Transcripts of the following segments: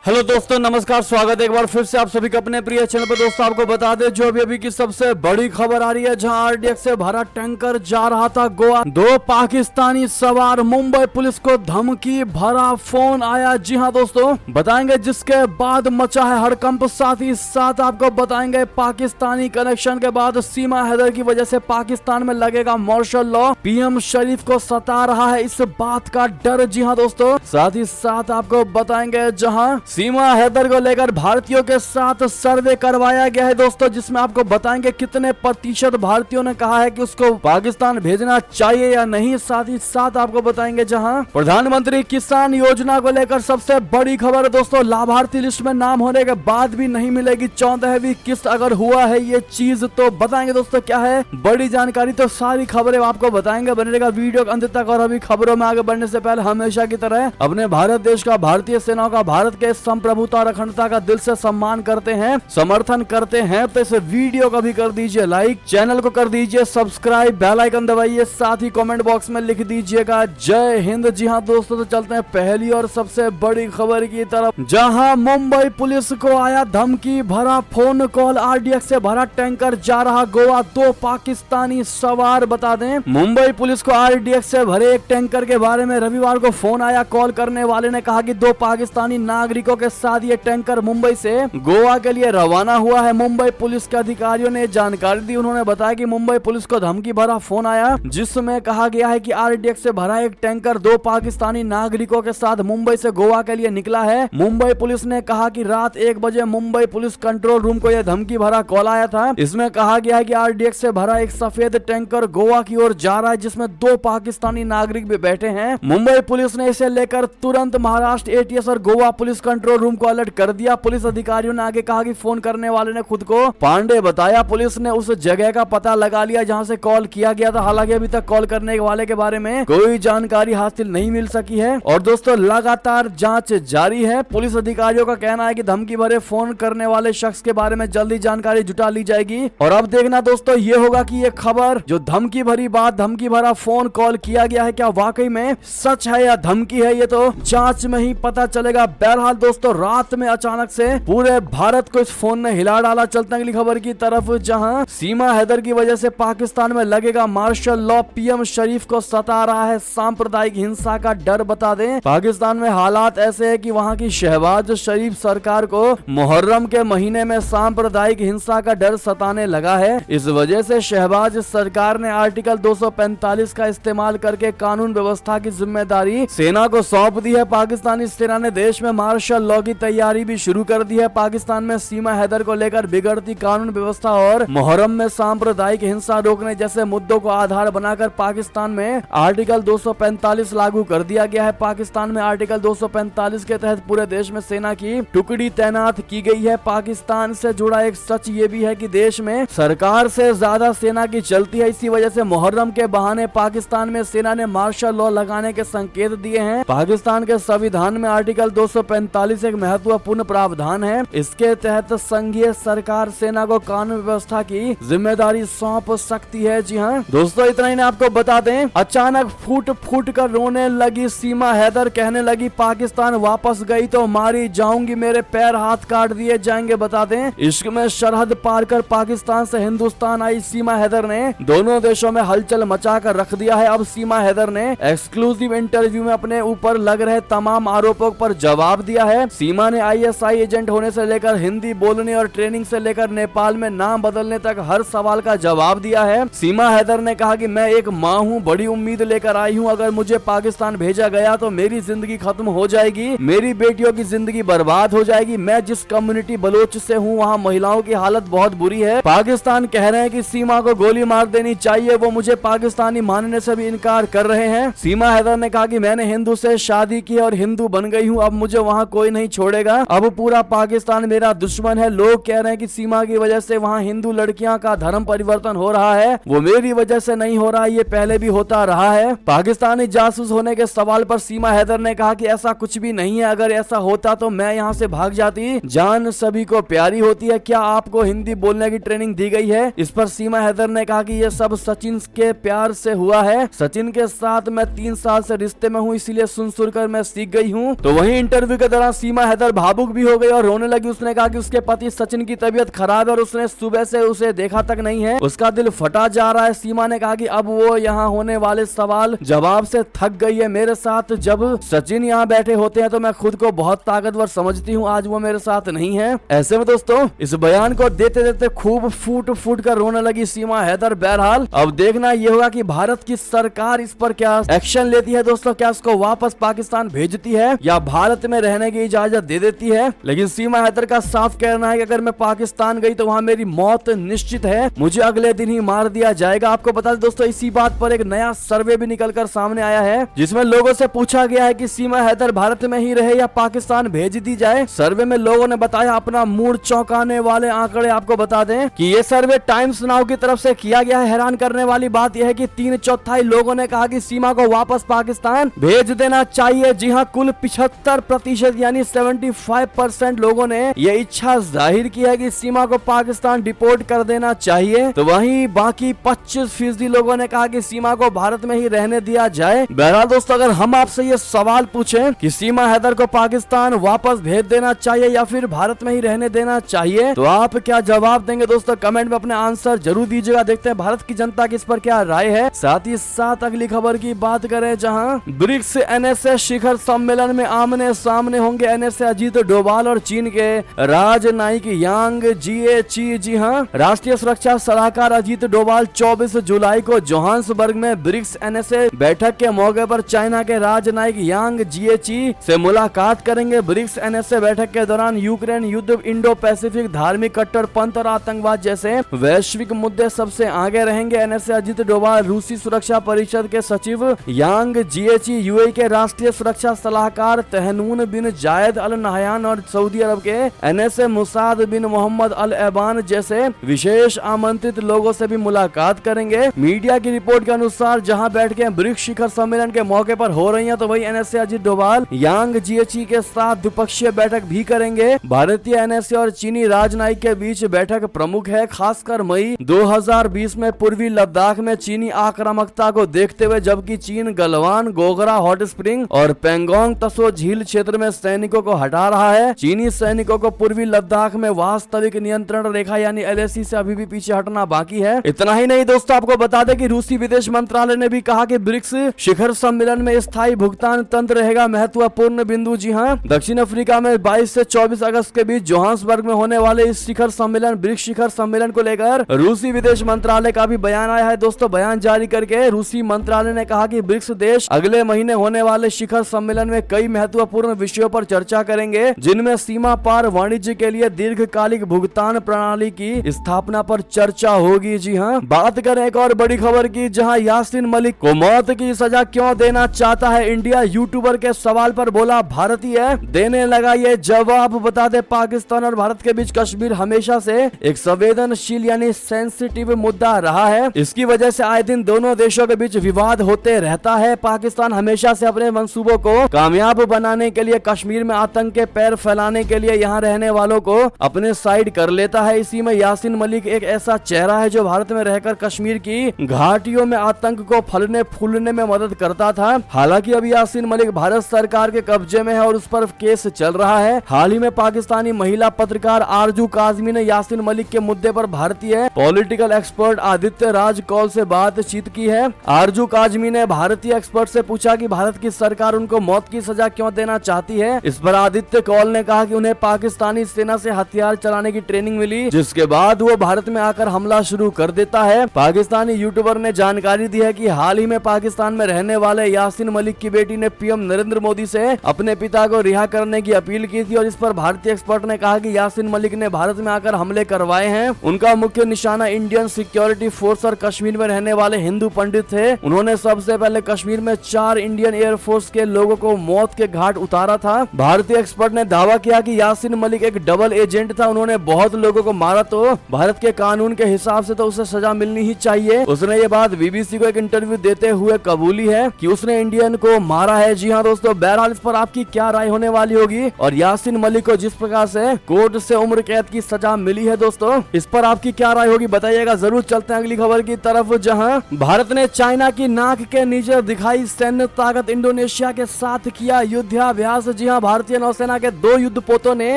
Hello दोस्तों, नमस्कार। स्वागत है एक बार फिर से आप सभी का अपने प्रिय चैनल पर। दोस्तों आपको बता दें जो अभी की सबसे बड़ी खबर आ रही है, जहां आरडीएक्स से भरा टैंकर जा रहा था गोवा। दो पाकिस्तानी सवार, मुंबई पुलिस को धमकी भरा फोन आया। जी हां दोस्तों, बताएंगे जिसके बाद मचा है हड़कंप। साथ ही साथ आपको बताएंगे पाकिस्तानी कनेक्शन के बाद सीमा हैदर की वजह से पाकिस्तान में लगेगा मार्शल लॉ। पीएम शरीफ को सता रहा है इस बात का डर। जी हां दोस्तों, साथ ही साथ आपको बताएंगे जहां सीमा हैदर को लेकर भारतीयों के साथ सर्वे करवाया गया है दोस्तों, जिसमें आपको बताएंगे कितने प्रतिशत भारतीयों ने कहा है कि उसको पाकिस्तान भेजना चाहिए या नहीं। साथ ही साथ आपको बताएंगे जहां प्रधानमंत्री किसान योजना को लेकर सबसे बड़ी खबर है दोस्तों, लाभार्थी लिस्ट में नाम होने के बाद भी नहीं मिलेगी 14वीं किस्त। अगर हुआ है ये चीज तो बताएंगे दोस्तों क्या है बड़ी जानकारी। तो सारी खबरें आपको बताएंगे, बने रहेगा वीडियो के अंत तक। और अभी खबरों में आगे बढ़ने से पहले हमेशा की तरह अपने भारत देश का, भारतीय सेनाओं का, भारत के संप्रभुता और अखंडता का दिल से सम्मान करते हैं, समर्थन करते हैं। तो इस वीडियो को भी कर दीजिए लाइक, चैनल को कर दीजिए सब्सक्राइब, बेल आइकन दबाइए, साथ ही कमेंट बॉक्स में लिख दीजिएगा जय हिंद। जी हां दोस्तों, तो चलते हैं पहली और सबसे बड़ी खबर की तरफ, जहां मुंबई पुलिस को आया धमकी भरा फोन कॉल। आरडीएक्स से भरा टैंकर जा रहा गोवा, दो पाकिस्तानी सवार। बता दें मुंबई पुलिस को आरडीएक्स से भरे एक टैंकर के बारे में रविवार को फोन आया। कॉल करने वाले ने कहा कि दो पाकिस्तानी नागरिकों के साथ ये टैंकर मुंबई से गोवा के लिए रवाना हुआ है। मुंबई पुलिस के अधिकारियों ने जानकारी दी। उन्होंने बताया कि मुंबई पुलिस को धमकी भरा फोन आया, जिसमें कहा गया है कि आरडीएक्स से भरा एक टैंकर दो पाकिस्तानी नागरिकों के साथ मुंबई से गोवा के लिए निकला है। मुंबई पुलिस ने कहा कि रात 1 बजे मुंबई पुलिस कंट्रोल रूम को यह धमकी भरा कॉल आया था। इसमें कहा गया है कि आरडीएक्स से भरा एक सफेद टैंकर गोवा की ओर जा रहा है, जिसमें दो पाकिस्तानी नागरिक भी बैठे हैं। मुंबई पुलिस ने इसे लेकर तुरंत महाराष्ट्र एटीएस और गोवा पुलिस कंट्रोल रूम को अलर्ट कर दिया। पुलिस अधिकारियों ने आगे कहा कि फोन करने वाले ने खुद को पांडे बताया। पुलिस ने उस जगह का पता लगा लिया जहां से कॉल किया गया था। हालांकि अभी तक कॉल करने वाले के बारे में कोई जानकारी हासिल नहीं मिल सकी है और दोस्तों लगातार जांच जारी है। पुलिस अधिकारियों का कहना है कि धमकी भरे फोन करने वाले शख्स के बारे में जल्दी जानकारी जुटा ली जाएगी। और अब देखना दोस्तों ये होगा कि ये खबर जो धमकी भरी बात, धमकी भरा फोन कॉल किया गया है, क्या वाकई में सच है या धमकी है, ये तो जांच में ही पता चलेगा। बहरहाल दोस्तों रात में अचानक से पूरे भारत को इस फोन ने हिला डाला। चलते अगली खबर की तरफ, जहां सीमा हैदर की वजह से पाकिस्तान में लगेगा मार्शल लॉ। पीएम शरीफ को सता रहा है सांप्रदायिक हिंसा का डर। बता दें पाकिस्तान में हालात ऐसे है कि वहां की शहबाज शरीफ सरकार को मुहर्रम के महीने में सांप्रदायिक हिंसा का डर सताने लगा है। इस वजह से शहबाज सरकार ने आर्टिकल 245 का इस्तेमाल करके कानून व्यवस्था की जिम्मेदारी सेना को सौंप दी है। पाकिस्तानी सेना ने देश में मार्शल लॉ की तैयारी भी शुरू कर दी है। पाकिस्तान में सीमा हैदर को लेकर बिगड़ती कानून व्यवस्था और मुहर्रम में सांप्रदायिक हिंसा रोकने जैसे मुद्दों को आधार बनाकर पाकिस्तान में आर्टिकल 245 लागू कर दिया गया है। पाकिस्तान में आर्टिकल 245 के तहत पूरे देश में सेना की टुकड़ी तैनात की गई है। पाकिस्तान से जुड़ा एक सच ये भी है कि देश में सरकार से ज्यादा सेना की चलती है। इसी वजह से मुहर्रम के बहाने पाकिस्तान में सेना ने मार्शल लॉ लगाने के संकेत दिए हैं। पाकिस्तान के संविधान में आर्टिकल 245 एक महत्वपूर्ण प्रावधान है। इसके तहत संघीय सरकार सेना को कानून व्यवस्था की जिम्मेदारी सौंप सकती है। जी हाँ दोस्तों, इतना ही आपको बता दें, अचानक फूट फूट कर रोने लगी सीमा हैदर। कहने लगी पाकिस्तान वापस गई तो मारी जाऊंगी, मेरे पैर हाथ काट दिए जाएंगे। बता दें इश्क में सरहद पार कर पाकिस्तान से हिंदुस्तान आई सीमा हैदर ने दोनों देशों में हलचल मचा कर रख दिया है। अब सीमा हैदर ने एक्सक्लूसिव इंटरव्यू में अपने ऊपर लग रहे तमाम आरोपों पर जवाब दिया है। सीमा ने आईएसआई एजेंट होने से लेकर हिंदी बोलने और ट्रेनिंग से लेकर नेपाल में नाम बदलने तक हर सवाल का जवाब दिया है। सीमा हैदर ने कहा कि मैं एक माँ हूँ, बड़ी उम्मीद लेकर आई हूँ। अगर मुझे पाकिस्तान भेजा गया तो मेरी जिंदगी खत्म हो जाएगी, मेरी बेटियों की जिंदगी बर्बाद हो जाएगी। मैं जिस कम्युनिटी बलोच से हूँ वहाँ महिलाओं की हालत बहुत बुरी है। पाकिस्तान कह रहे हैं कि सीमा को गोली मार देनी चाहिए, वो मुझे पाकिस्तानी मानने से भी इनकार कर रहे हैं। सीमा हैदर ने कहा कि मैंने हिंदू से शादी की और हिंदू बन गई हूँ, अब मुझे वहाँ कोई नहीं छोड़ेगा। अब पूरा पाकिस्तान मेरा दुश्मन है। लोग कह रहे हैं कि सीमा की वजह से वहाँ हिंदू लड़कियां का धर्म परिवर्तन हो रहा है, वो मेरी वजह से नहीं हो रहा, ये पहले भी होता रहा है। पाकिस्तानी जासूस होने के सवाल पर सीमा हैदर ने कहा कि ऐसा कुछ भी नहीं है, अगर ऐसा होता तो मैं यहाँ से भाग जाती। जान सभी को प्यारी होती है, क्या आपको हिंदी बोलने की ट्रेनिंग दी गई है? इस पर सीमा हैदर ने कहा कि ये सब सचिन के प्यार से हुआ है। सचिन के साथ मैं 3 साल से रिश्ते में हूँ, इसीलिए सुन सुन कर मैं सीख गई हूँ। तो वहीं इंटरव्यू के दौरान सीमा हैदर भावुक भी हो गई और रोने लगी। उसने कहा कि उसके पति सचिन की तबीयत खराब है और उसने सुबह से उसे देखा तक नहीं है, उसका दिल फटा जा रहा है। सीमा ने कहा कि अब वो यहाँ होने वाले सवाल जवाब से थक गई है। मेरे साथ जब सचिन यहाँ बैठे होते हैं तो मैं खुद को बहुत ताकतवर समझती हूँ, आज वो मेरे साथ नहीं है। ऐसे में दोस्तों इस बयान को देते देते खूब फूट फूट कर रोने लगी सीमा हैदर। बहरहाल अब देखना ये होगा कि भारत की सरकार इस पर क्या एक्शन लेती है दोस्तों, क्या उसको वापस पाकिस्तान भेजती है या भारत में रहने की इजाजत दे देती है। लेकिन सीमा हैदर का साफ कहना है कि अगर मैं पाकिस्तान गई तो वहाँ मेरी मौत निश्चित है, मुझे अगले दिन ही मार दिया जाएगा। आपको बता दें दोस्तों इसी बात पर एक नया सर्वे भी निकलकर सामने आया है, जिसमें लोगों से पूछा गया है कि सीमा हैदर भारत में ही रहे या पाकिस्तान भेज दी जाए। सर्वे में लोगों ने बताया अपना मूड चौंकाने वाले आंकड़े। आपको बता दें कि ये सर्वे टाइम्स नाउ की तरफ से किया गया है। हैरान करने वाली बात यह है कि 3/4 लोगों ने कहा कि सीमा को वापस पाकिस्तान भेज देना चाहिए। जी हाँ, कुल 75% यानी 75% लोगों ने यह इच्छा जाहिर की है कि सीमा को पाकिस्तान डिपोर्ट कर देना चाहिए। तो वहीं बाकी 25% लोगों ने कहा कि सीमा को भारत में ही रहने दिया जाए। बहरहाल दोस्तों अगर हम आपसे ये सवाल पूछें कि सीमा हैदर को पाकिस्तान वापस भेज देना चाहिए या फिर भारत में ही रहने देना चाहिए, तो आप क्या जवाब देंगे दोस्तों? कमेंट में अपने आंसर जरूर दीजिएगा। देखते हैं भारत की जनता की इस पर क्या राय है। साथ ही साथ अगली खबर की बात करें, जहां ब्रिक्स एनएसए शिखर सम्मेलन में आमने सामने होंगे एनएसए अजीत डोभाल और चीन के राजनयिक यांग जिएची। जी हां, राष्ट्रीय सुरक्षा सलाहकार अजीत डोभाल 24 जुलाई को जोहान्सबर्ग में ब्रिक्स एनएसए बैठक के मौके पर चाइना के राजनयिक यांग जिएची से मुलाकात करेंगे। ब्रिक्स एनएसए बैठक के दौरान यूक्रेन युद्ध, इंडो पैसिफिक, धार्मिक कट्टरपंथ और आतंकवाद जैसे वैश्विक मुद्दे सबसे आगे रहेंगे। एनएसए अजीत डोभाल रूसी सुरक्षा परिषद के सचिव यांग जिएची, यूएई के राष्ट्रीय सुरक्षा सलाहकार तहनून बिन जायद अल नहयान और सऊदी अरब के एनएसए मुसाद बिन मोहम्मद अल एबान जैसे विशेष आमंत्रित लोगों से भी मुलाकात करेंगे। मीडिया की रिपोर्ट के अनुसार जहां बैठकें ब्रिक्स शिखर सम्मेलन के मौके पर हो रही हैं, तो वही एनएसए अजीत डोभाल यांग जिएची के साथ द्विपक्षीय बैठक भी करेंगे। भारतीय एनएसए और चीनी राजनयिक के बीच बैठक प्रमुख है, खासकर मई 2020 में पूर्वी लद्दाख में चीनी आक्रामकता को देखते हुए, जबकि चीन गलवान, गोगरा हॉट स्प्रिंग और पेंगोंग तसो झील क्षेत्र में सैनिकों को हटा रहा है। चीनी सैनिकों को पूर्वी लद्दाख में वास्तविक नियंत्रण रेखा यानी एलएसी से अभी भी पीछे हटना बाकी है। इतना ही नहीं दोस्तों, आपको बता दें कि रूसी विदेश मंत्रालय ने भी कहा कि ब्रिक्स शिखर सम्मेलन में स्थायी भुगतान तंत्र रहेगा महत्वपूर्ण बिंदु। जी हाँ, दक्षिण अफ्रीका में 22 से 24 अगस्त के बीच जोहान्सबर्ग में होने वाले इस शिखर सम्मेलन ब्रिक्स शिखर सम्मेलन को लेकर रूसी विदेश मंत्रालय का भी बयान आया है दोस्तों। बयान जारी करके रूसी मंत्रालय ने कहा कि ब्रिक्स देश अगले महीने होने वाले शिखर सम्मेलन में कई महत्वपूर्ण विषयों पर चर्चा करेंगे, जिनमें सीमा पार वाणिज्य के लिए दीर्घकालिक भुगतान प्रणाली की स्थापना पर चर्चा होगी। जी हाँ, बात करें एक और बड़ी खबर की, जहां यासीन मलिक को मौत की सजा क्यों देना चाहता है इंडिया, यूट्यूबर के सवाल पर बोला भारतीय देने लगा ये जवाब। बता दे पाकिस्तान और भारत के बीच कश्मीर हमेशा से एक संवेदनशील यानी सेंसिटिव मुद्दा रहा है। इसकी वजह से आए दिन दोनों देशों के बीच विवाद होते रहता है। पाकिस्तान हमेशा से अपने मंसूबों को कामयाब बनाने के लिए, कश्मीर में आतंक के पैर फैलाने के लिए यहाँ रहने वालों को अपने साइड कर लेता है। इसी में यासीन मलिक एक ऐसा चेहरा है जो भारत में रहकर कश्मीर की घाटियों में आतंक को फलने फूलने में मदद करता था। हालांकि अब यासीन मलिक भारत सरकार के कब्जे में है और उस पर केस चल रहा है। हाल ही में पाकिस्तानी महिला पत्रकार आरजू काजमी ने यासीन मलिक के मुद्दे पर भारतीय पॉलिटिकल एक्सपर्ट आदित्य राज कौल से बातचीत की है। आरजू काजमी ने भारतीय एक्सपर्ट से पूछा कि भारत की सरकार उनको मौत की सजा क्यों देना चाहती है। इस पर आदित्य कौल ने कहा कि उन्हें पाकिस्तानी सेना से हथियार चलाने की ट्रेनिंग मिली, जिसके बाद वो भारत में आकर हमला शुरू कर देता है। पाकिस्तानी यूट्यूबर ने जानकारी दी है कि हाल ही में पाकिस्तान में रहने वाले यासीन मलिक की बेटी ने पीएम नरेंद्र मोदी से अपने पिता को रिहा करने की अपील की थी और इस पर भारतीय एक्सपर्ट ने कहा कि यासीन मलिक ने भारत में आकर हमले करवाए हैं। उनका मुख्य निशाना इंडियन सिक्योरिटी फोर्स और कश्मीर में रहने वाले हिंदू पंडित थे। उन्होंने सबसे पहले कश्मीर में 4 इंडियन एयरफोर्स के लोगों को मौत के घाट उतारा था। भारतीय एक्सपर्ट ने दावा किया कि यासीन मलिक एक डबल एजेंट था। उन्होंने बहुत लोगों को मारा, तो भारत के कानून के हिसाब से तो उसे सजा मिलनी ही चाहिए। उसने ये बात बीबीसी को एक इंटरव्यू देते हुए कबूली है कि उसने इंडियन को मारा है। जी हाँ दोस्तों, बहरहाल इस पर आपकी क्या राय होने वाली होगी और यासीन मलिक को जिस प्रकार से कोर्ट से उम्र कैद की सजा मिली है दोस्तों, इस पर आपकी क्या राय होगी बताइएगा। जरूर चलते हैं अगली खबर की तरफ, जहां भारत ने चाइना की नाक के नीचे दिखाई सैन्य ताकत, इंडोनेशिया के साथ किया युद्धाभ्यास। जी हाँ, भारतीय नौसेना के 2 युद्धपोतों ने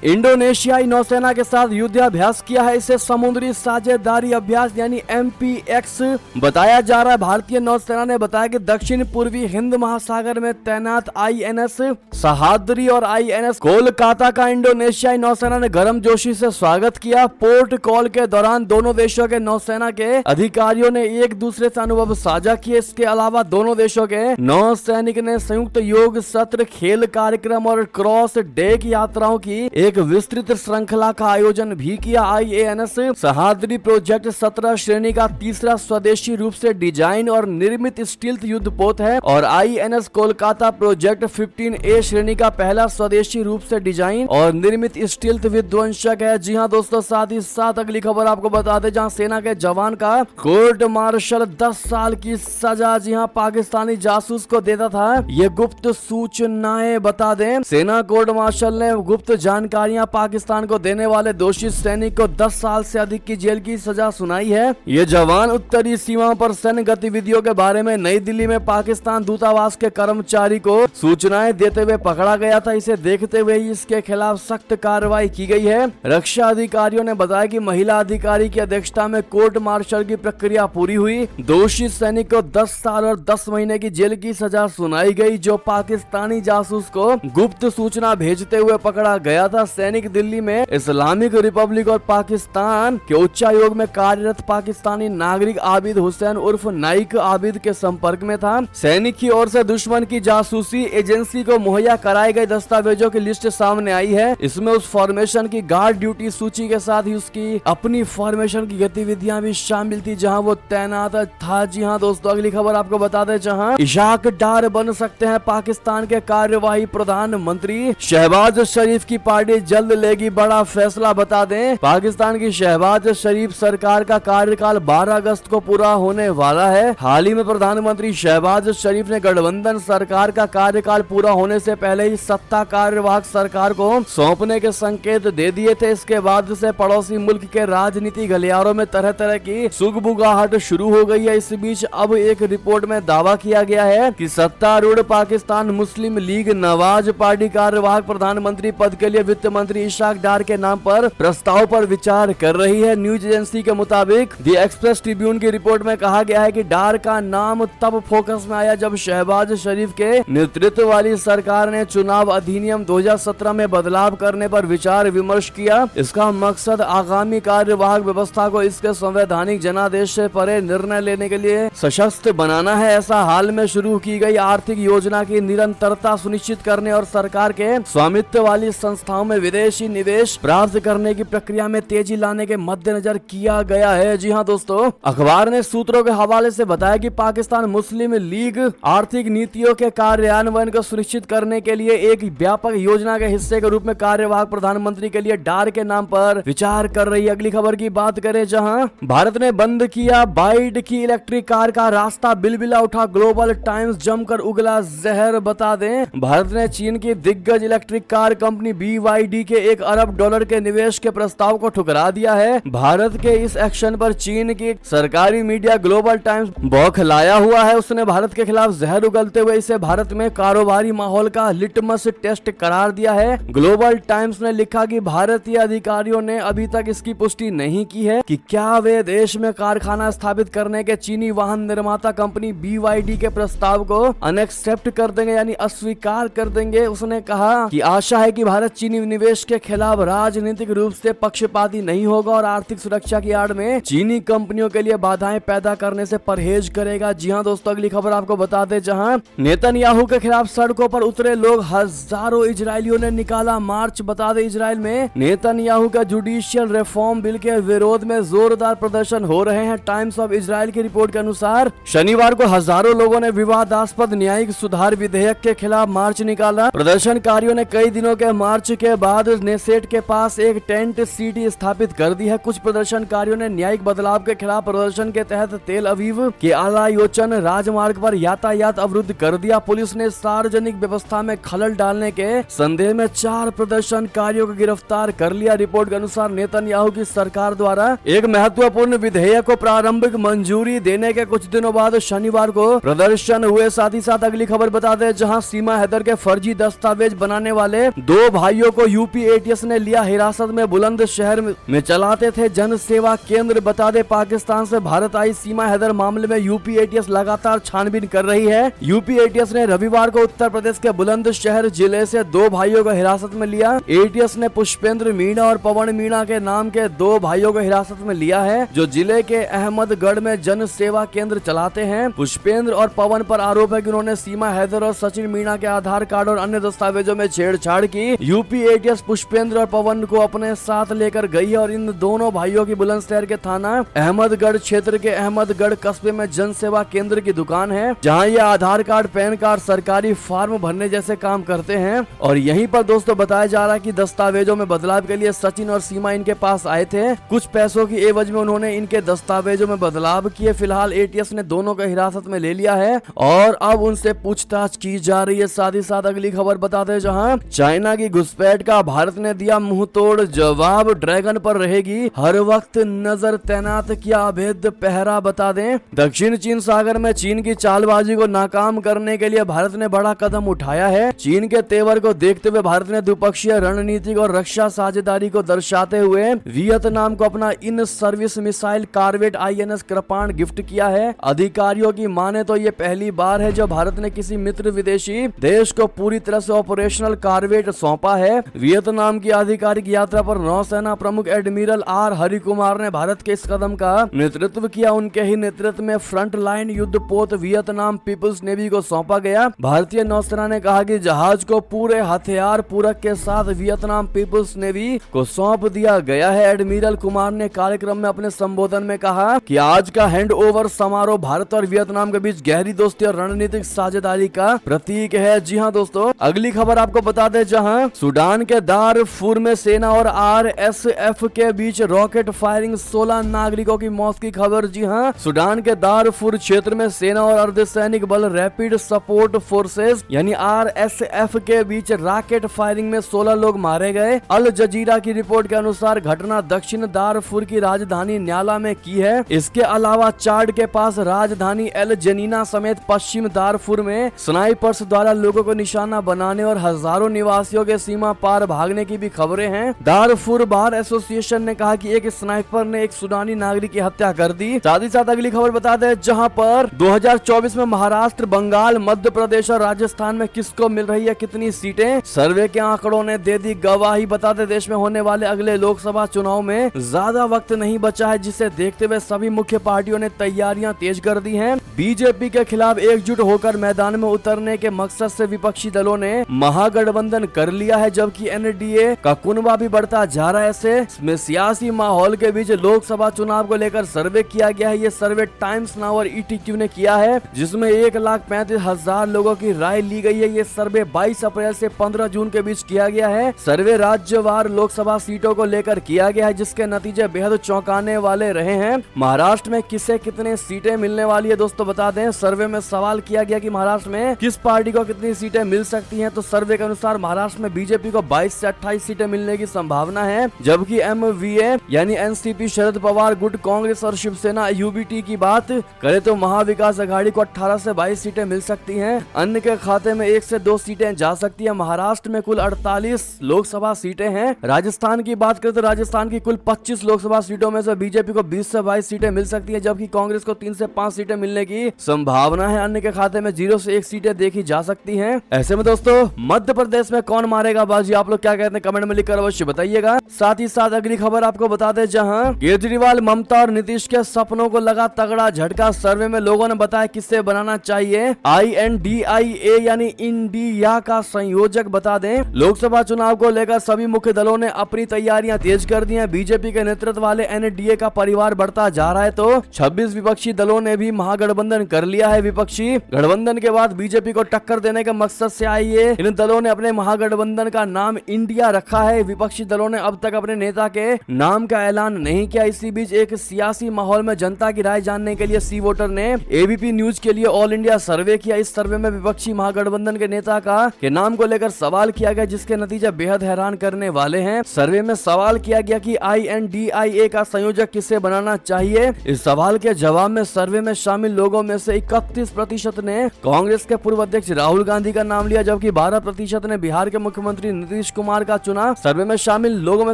इंडोनेशियाई नौसेना के साथ युद्धाभ्यास किया है। इसे समुद्री साझेदारी अभ्यास यानी MPX बताया जा रहा है। भारतीय नौसेना ने बताया कि दक्षिण पूर्वी हिंद महासागर में तैनात INS सहाद्री और INS कोलकाता का इंडोनेशियाई नौसेना ने गर्मजोशी से स्वागत किया। पोर्ट कॉल के दौरान दोनों देशों के नौसेना के अधिकारियों ने एक दूसरे से अनुभव साझा किए। इसके अलावा दोनों देशों के नौसैनिक ने संयुक्त योग सत्र, खेल कार्यक्रम और क्रॉस डेक यात्राओं की एक विस्तृत श्रृंखला का आयोजन भी किया। INS सहाद्री प्रोजेक्ट 17 श्रेणी का तीसरा स्वदेशी रूप से डिजाइन और निर्मित स्टील्थ युद्धपोत है और INS कोलकाता प्रोजेक्ट 15A श्रेणी का पहला स्वदेशी रूप से डिजाइन और निर्मित स्टील्थ विध्वंसक है। जी हां दोस्तों, साथ ही साथ अगली खबर आपको बता दें, जहां सेना के जवान का कोर्ट मार्शल 10 साल की सजा जी हां पाकिस्तानी जासूस को देता था। ये गुप्त सूचनाएं बता दें, सेना कोर्ट मार्शल ने गुप्त जानकारियां पाकिस्तान को देने वाले दोषी सैनिक को 10 साल से अधिक की जेल की सजा सुनाई है। ये जवान उत्तरी सीमा पर सैन्य गतिविधियों के बारे में नई दिल्ली में पाकिस्तान दूतावास के कर्मचारी को सूचनाएं देते हुए पकड़ा गया था। इसे देखते हुए इसके खिलाफ सख्त कार्रवाई की गई है। रक्षा अधिकारियों ने बताया कि महिला अधिकारी की अध्यक्षता में कोर्ट मार्शल की प्रक्रिया पूरी हुई। दोषी सैनिक को 10 साल और 10 महीने की जेल की सजा सुनाई गई, जो पाकिस्तानी जासूस को गुप्त सूचना भेजते हुए पकड़ा गया था। सैनिक दिल्ली में इस्लामिक रिपब्लिक और पाकिस्तान के उच्चायोग में कार्यरत पाकिस्तानी नागरिक आबिद हुसैन उर्फ नाइक आबिद के संपर्क में था। सैनिक की ओर से दुश्मन की जासूसी एजेंसी को मुहैया कराए गए दस्तावेजों की लिस्ट सामने आई है। इसमें उस फॉर्मेशन की गार्ड ड्यूटी सूची के साथ ही उसकी अपनी फॉर्मेशन की गतिविधियां भी शामिल थी जहां वो तैनात था। जी हां दोस्तों, अगली खबर आपको बता दें, जहां इशाक डार बन सकते हैं पाकिस्तान के कार्यवाही प्रधानमंत्री। शहबाज शरीफ की पार्टी जल्द लेगी बड़ा फैसला। बता दें, पाकिस्तान की शहबाज शरीफ सरकार का कार्यकाल 12 अगस्त को पूरा होने वाला है। हाल ही में प्रधानमंत्री शहबाज शरीफ ने गठबंधन सरकार का कार्यकाल पूरा होने से पहले ही सत्ता कार्यवाहक सरकार को सौंपने के संकेत दे दिए थे। इसके बाद से पड़ोसी मुल्क के राजनीति गलियारों में तरह तरह की सुगबुगाहट शुरू हो गई है। इस बीच अब एक रिपोर्ट में दावा किया गया है कि सत्तारूढ़ पाकिस्तान मुस्लिम लीग नवाज पार्टी कार्यवाहक प्रधानमंत्री पद के लिए वित्त मंत्री इशाक डार के नाम पर प्रस्ताव पर विचार कर रही है। न्यूज एजेंसी के मुताबिक द एक्सप्रेस ट्रिब्यून की रिपोर्ट में कहा गया है कि डार का नाम तब फोकस में आया जब शहबाज शरीफ के नेतृत्व वाली सरकार ने चुनाव अधिनियम 2017 में बदलाव करने पर विचार विमर्श किया। इसका मकसद आगामी कार्यवाहक व्यवस्था को इसके संवैधानिक जनादेश से परे निर्णय लेने के लिए सशक्त बनाना है। ऐसा हाल में शुरू की गई आर्थिक योजना की निरंतरता सुनिश्चित करने और सरकार के स्वामित्व वाली संस्थाओं में विदेशी निवेश प्राप्त करने की प्रक्रिया में तेजी लाने के मद्देनजर किया गया है। जी हाँ दोस्तों, अखबार ने सूत्रों के हवाले से बताया कि पाकिस्तान मुस्लिम लीग आर्थिक नीतियों के कार्यान्वयन को सुनिश्चित करने के लिए एक व्यापक योजना के हिस्से के रूप में कार्यवाहक प्रधानमंत्री के लिए डार के नाम पर विचार कर रही है। अगली खबर की बात करें, जहां भारत ने बंद किया बाइड की इलेक्ट्रिक कार का रास्ता, बिलबिला उठा ग्लोबल टाइम्स, जमकर उगला जहर। बता दें, भारत ने चीन की दिग्गज इलेक्ट्रिक कार कंपनी BYD के $1 अरब के निवेश के प्रस्ताव को ठुकरा दिया है। भारत के इस एक्शन पर चीन की सरकारी मीडिया ग्लोबल टाइम्स बौखलाया हुआ है। उसने भारत के खिलाफ जहर उगलते हुए इसे भारत में कारोबारी माहौल का लिटमस टेस्ट करार दिया है। ग्लोबल टाइम्स ने लिखा कि भारतीय अधिकारियों ने अभी तक इसकी पुष्टि नहीं की है कि क्या वे देश में कारखाना स्थापित करने के चीनी वाहन निर्माता कंपनी BYD के प्रस्ताव को अनएक्सेप्ट कर देंगे, यानी अस्वीकार कर देंगे। उसने कहा कि आशा है कि भारत चीनी निवेश के खिलाफ राजनीतिक रूप से पक्षपाती नहीं होगा और आर्थिक सुरक्षा की आड़ में चीनी कंपनियों के लिए बाधाएं पैदा करने से परहेज करेगा। जी हां दोस्तों, अगली खबर आपको बता दें, जहां नेतन्याहू के खिलाफ सड़कों पर उतरे लोग, हजारों इजरायलियों ने निकाला मार्च। बता दें, इजराइल में नेतन्याहू का जुडिशियल रिफॉर्म बिल के विरोध में जोरदार प्रदर्शन हो रहे हैं। टाइम्स ऑफ इजराइल की रिपोर्ट के अनुसार शनिवार को हजारों लोगों ने विवादास्पद न्यायिक सुधार विधेयक के खिलाफ मार्च निकाला। प्रदर्शनकारियों ने कई दिनों के मार्च के बाद नेसेट के पास एक टेंट सिटी स्थापित कर दी है। कुछ प्रदर्शनकारियों ने न्यायिक बदलाव के खिलाफ प्रदर्शन के तहत तेल अवीव के आलायोचन राजमार्ग पर यातायात अवरुद्ध कर दिया। पुलिस ने सार्वजनिक व्यवस्था में खलल डालने के संदेह में 4 प्रदर्शनकारियों को गिरफ्तार कर लिया। रिपोर्ट के अनुसार नेतन्याहू की सरकार द्वारा एक महत्वपूर्ण विधेयक को प्रारंभिक मंजूरी देने के कुछ दिनों बाद शनिवार को प्रदर्शन हुए। साथ ही साथ अगली खबर बता दें, जहां सीमा हैदर के फर्जी दस्तावेज बनाने वाले दो भाइयों को यूपी एटीएस ने लिया हिरासत में। बुलंदशहर में चलाते थे जन सेवा केंद्र। बता दे पाकिस्तान से भारत आई सीमा हैदर मामले में यूपी एटीएस लगातार छानबीन कर रही है। यूपी एटीएस ने रविवार को उत्तर प्रदेश के बुलंदशहर जिले से दो भाइयों को हिरासत में लिया। एटीएस ने पुष्पेंद्र मीणा और पवन मीणा के नाम के दो भाइयों को हिरासत में लिया है, जो जिले के अहमदगढ़ में जन सेवा केंद्र चलाते हैं। पुष्पेंद्र और पवन पर आरोप है कि उन्होंने सीमा हैदर और सचिन मीणा के आधार कार्ड और अन्य दस्तावेजों में छेड़छाड़ की। यूपी एटीएस पुष्पेंद्र और पवन को अपने साथ लेकर गई है और इन दोनों भाइयों की बुलंदशहर के थाना अहमदगढ़ क्षेत्र के अहमदगढ़ कस्बे में जन सेवा केंद्र की दुकान है, जहां ये आधार कार्ड, पैन कार्ड, सरकारी फॉर्म भरने जैसे काम करते हैं। और यहीं पर दोस्तों बताया जा रहा है कि दस्तावेजों में बदलाव के लिए सचिन और सीमा इनके पास आए थे। कुछ पैसों की एवज में उन्होंने इनके दस्तावेजों में बदलाव किए। फिलहाल एटीएस ने दोनों को हिरासत में ले लिया है और अब उनसे पूछताछ की जा रही है। साथ ही साथ अगली खबर बताते हैं, जहां चाइना की घुसपैठ का भारत ने दिया मुंह तोड़ जवाब। ड्रैगन पर रहेगी हर वक्त नजर तैनात, किया अभेद्य पहरा। बता दें, दक्षिण चीन सागर में चीन की चालबाजी को नाकाम करने के लिए भारत ने बड़ा कदम उठाया है। चीन के तेवर को देखते हुए भारत ने द्विपक्षीय रणनीतिक और रक्षा साझेदारी को दर्शाते हुए वियतनाम को अपना in service missile corvette INS कृपाण गिफ्ट किया है। अधिकारियों की माने तो ये पहली बार है जब भारत ने किसी मित्र विदेशी देश को पूरी तरह से ऑपरेशनल कार्वेट सौंपा है। वियतनाम की आधिकारिक यात्रा पर नौसेना प्रमुख एडमिरल R हरिकुमार ने भारत के इस कदम का नेतृत्व किया। उनके ही नेतृत्व में फ्रंट लाइन युद्ध पोत वियतनाम पीपुल्स नेवी को सौंपा गया। भारतीय नौसेना ने कहा कि जहाज को पूरे हथियार पूरक के साथ वियतनाम पीपुल्स नेवी को सौंप दिया गया है। एडमिरल कुमार ने कार्यक्रम में अपने संबोधन में कहा कि आज का हैंड ओवर समारोह भारत और वियतनाम के बीच गहरी दोस्ती और रणनीतिक साझेदारी का प्रतीक है। जी हाँ दोस्तों, अगली खबर आपको बता दें, जहां सूडान के दारफूर में सेना और RSF के बीच रॉकेट फायरिंग, 16 नागरिकों की मौत की खबर। जी हाँ, सूडान के दारफूर क्षेत्र में सेना और अर्धसैनिक बल रैपिड सपोर्ट फोर्सेस यानी RSF के बीच रॉकेट फायरिंग में 16 लोग मारे गए। अल जजीरा की रिपोर्ट के अनुसार घटना दक्षिण दारफूर की राजधानी न्याला में की है। इसके अलावा चाड के पास राजधानी एल जनीना समेत पश्चिम दारफूर में स्नाइपर्स द्वारा लोगों को निशाना बनाने और हजारों निवासियों के सीमा पार भागने की भी खबरें हैं। दारफूर बार एसोसिएशन ने कहा कि एक स्नाइपर ने एक सूडानी नागरिक की हत्या कर दी। साथ ही साथ अगली खबर बता दें, जहां पर 2024 में महाराष्ट्र, बंगाल, मध्य प्रदेश और राजस्थान में किसको मिल रही है कितनी सीटें, सर्वे के आंकड़ों ने दे दी गवाही। बता दें, देश में होने वाले अगले लोकसभा चुनाव में ज्यादा वक्त नहीं बचा है, जिसे देखते हुए सभी मुख्य पार्टियों ने तैयारियां तेज कर दी हैं। बीजेपी के खिलाफ एकजुट होकर मैदान में उतरने के मकसद से विपक्षी दलों ने महागठबंधन कर लिया है, जबकि NDA का कुनबा भी बढ़ता जा रहा है। ऐसे सियासी माहौल के बीच लोकसभा चुनाव को लेकर सर्वे किया गया है। ये सर्वे टाइम्स नाउ और ETQ ने किया है, जिसमें 1,35,000 लोगों की राय ली गई है। ये सर्वे 22 अप्रैल से 15 जून के बीच किया गया है। सर्वे राज्यवार लोकसभा सीटों को लेकर किया गया है, जिसके नतीजे बेहद चौंकाने वाले रहे हैं। महाराष्ट्र में किसे कितने सीटें मिलने वाली है दोस्तों बता दें, सर्वे में सवाल किया गया कि महाराष्ट्र में किस पार्टी को कितनी सीटें मिल सकती हैं। तो सर्वे के अनुसार महाराष्ट्र में बीजेपी को 22 से 28 सीटें मिलने की संभावना है, जबकि MVA यानी NCP, शरद पवार गुट, कांग्रेस और शिवसेना UBT की बात करें तो महाविकास आघाड़ी को 18 से 22 सीटें मिल सकती हैं। अन्य के खाते में 1 से 2 सीटें जा सकती है। महाराष्ट्र में कुल 48 लोकसभा सीटें हैं। राजस्थान की बात करें तो राजस्थान की कुल 25 लोकसभा सीटों में से बीजेपी को 20 से 22 सीटें मिल सकती है, जबकि कांग्रेस को 3 से 5 सीटें मिलने की संभावना है। अन्य के खाते में 0 से 1 सीटें देखी जा सकती हैं। ऐसे में दोस्तों मध्य प्रदेश में कौन मारेगा बाजी, आप लोग क्या कहते हैं कमेंट में लिखकर अवश्य बताइएगा। साथ ही साथ अगली खबर आपको बता दें, जहां केजरीवाल, ममता और नीतीश के सपनों को लगा तगड़ा झटका। सर्वे में लोगों ने बताया किससे बनाना चाहिए INDIA यानी इंडिया का संयोजक। बता दें, लोकसभा चुनाव को लेकर सभी मुख्य दलों ने अपनी तैयारियां तेज कर दी हैं। बीजेपी के नेतृत्व वाले NDA का परिवार बढ़ता जा रहा है, तो 26 विपक्षी दलों ने भी महागठबंधन कर लिया है। विपक्षी गठबंधन के बाद बीजेपी को टक्कर देने के मकसद से आई है। इन दलों ने अपने महागठबंधन का नाम इंडिया रखा है। विपक्षी दलों ने अब तक अपने नेता के नाम का ऐलान नहीं किया। इसी बीच एक सियासी माहौल में जनता की राय जानने के लिए सी वोटर ने ABP न्यूज के लिए ऑल इंडिया सर्वे किया। इस सर्वे में विपक्षी महागठबंधन के नेता के नाम को लेकर सवाल किया गया, जिसके नतीजे बेहद हैरान करने वाले हैं। सर्वे में सवाल किया गया कि INDIA का संयोजक किसे बनाना चाहिए। इस सवाल के जवाब में सर्वे में शामिल लोगों में से 31% ने कांग्रेस के पूर्व अध्यक्ष राहुल गांधी का नाम लिया, जबकि जबकि 12% ने बिहार के मुख्यमंत्री नीतीश कुमार का चुना। सर्वे में शामिल लोगों में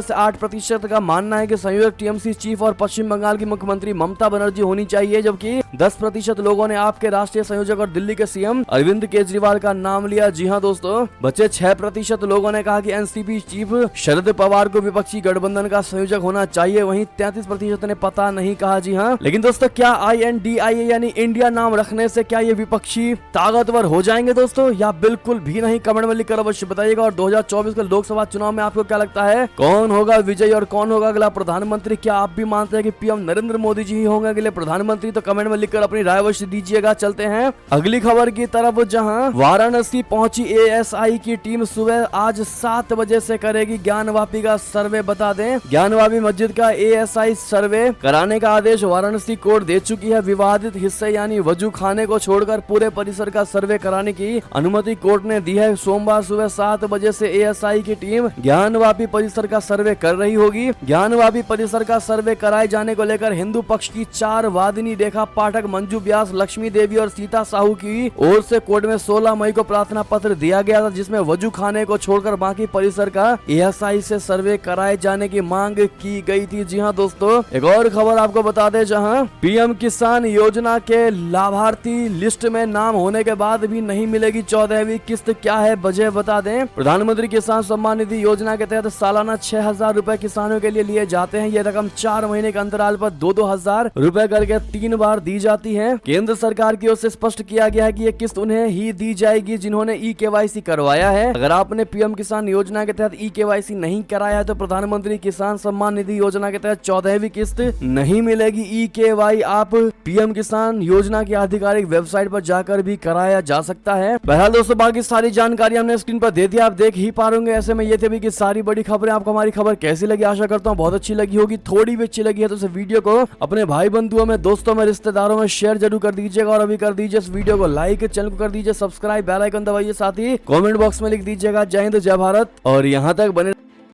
से 8% का मानना है कि संयोजक टीएमसी चीफ और पश्चिम बंगाल की मुख्यमंत्री ममता बनर्जी होनी चाहिए, जबकि 10% लोगों ने आपके राष्ट्रीय संयोजक और दिल्ली के सीएम अरविंद केजरीवाल का नाम लिया। जी हाँ दोस्तों, बचे 6% लोगों ने कहा कि एनसीपी चीफ शरद पवार को विपक्षी गठबंधन का संयोजक होना चाहिए, वहीं 33% ने पता नहीं कहा। जी हाँ, लेकिन दोस्तों क्या INDIA यानी इंडिया नाम रखने से क्या ये विपक्षी ताकतवर हो जाएंगे दोस्तों, या बिल्कुल भी नहीं? कमेंट में लिखकर अवश्य बताइएगा। और 2024 के लोकसभा चुनाव में आपको क्या लगता है, कौन होगा विजयी और कौन होगा अगला प्रधानमंत्री? क्या आप भी मानते हैं कि पीएम नरेंद्र मोदी जी ही होंगे अगले प्रधानमंत्री? तो कमेंट में लिखकर अपनी राय अवश्य दीजिएगा। चलते हैं अगली खबर की तरफ, जहां वाराणसी पहुंची ASI की टीम सुबह आज 7 बजे से करेगी ज्ञानवापी का सर्वे। बता दें, ज्ञानवापी मस्जिद का ASI सर्वे कराने का आदेश वाराणसी कोर्ट दे चुकी है। विवादित हिस्से यानी वजू खाने को छोड़कर पूरे परिसर का सर्वे कराने की अनुमति कोर्ट ने दी है। सोमवार सुबह 7 बजे से ASI की टीम ज्ञानवापी परिसर का सर्वे कर रही होगी। ज्ञानवापी परिसर का सर्वे कराए जाने को लेकर हिंदू पक्ष की 4 वादिनी रेखा पाठक, मंजू व्यास, लक्ष्मी देवी और सीता साहू की ओर से कोर्ट में 16 मई को प्रार्थना पत्र दिया गया था, जिसमें वजू खाने को छोड़कर बाकी परिसर का ASI से सर्वे कराए जाने की मांग की गई थी। जी हाँ दोस्तों, एक और खबर आपको बता दें, जहां पीएम किसान योजना के लाभार्थी लिस्ट में नाम होने के बाद भी नहीं मिलेगी 14वीं किस्त। क्या है वजह, बता दें। प्रधानमंत्री किसान सम्मान निधि योजना के तहत सालाना 6,000 रूपए किसानों के लिए लिए जाते हैं। ये रकम 4 महीने के अंतराल पर 2-2 हजार रूपए करके 3 बार दी जाती है। केंद्र सरकार की ओर से स्पष्ट किया गया है कि ये किस्त उन्हें ही दी जाएगी जिन्होंने EKYC करवाया है। अगर आपने पीएम किसान योजना के तहत EKYC नहीं कराया है तो प्रधानमंत्री किसान सम्मान निधि योजना के तहत 14वीं किस्त नहीं मिलेगी। EKYC आप पीएम किसान योजना की आधिकारिक वेबसाइट पर जाकर भी कराया जा सकता है। बहरहाल दोस्तों, बाकी सारी जानकारी हमने स्क्रीन पर दे दी, आप देख ही पा रहे। ऐसे में ये थे भी कि सारी बड़ी खबरें। आपको हमारी खबर कैसी लगी, आशा करता हूँ बहुत अच्छी लगी होगी। थोड़ी भी अच्छी लगी है तो इस वीडियो को अपने भाई बंधुओं में, दोस्तों में, रिश्तेदारों में शेयर जरूर कर दीजिएगा। और अभी कर दीजिए इस वीडियो को लाइक, चैनल को कर दीजिए सब्सक्राइब, बेल आइकन दबाइए, साथ ही कमेंट बॉक्स में लिख दीजिएगा जय हिंद जय भारत। और यहाँ तक बने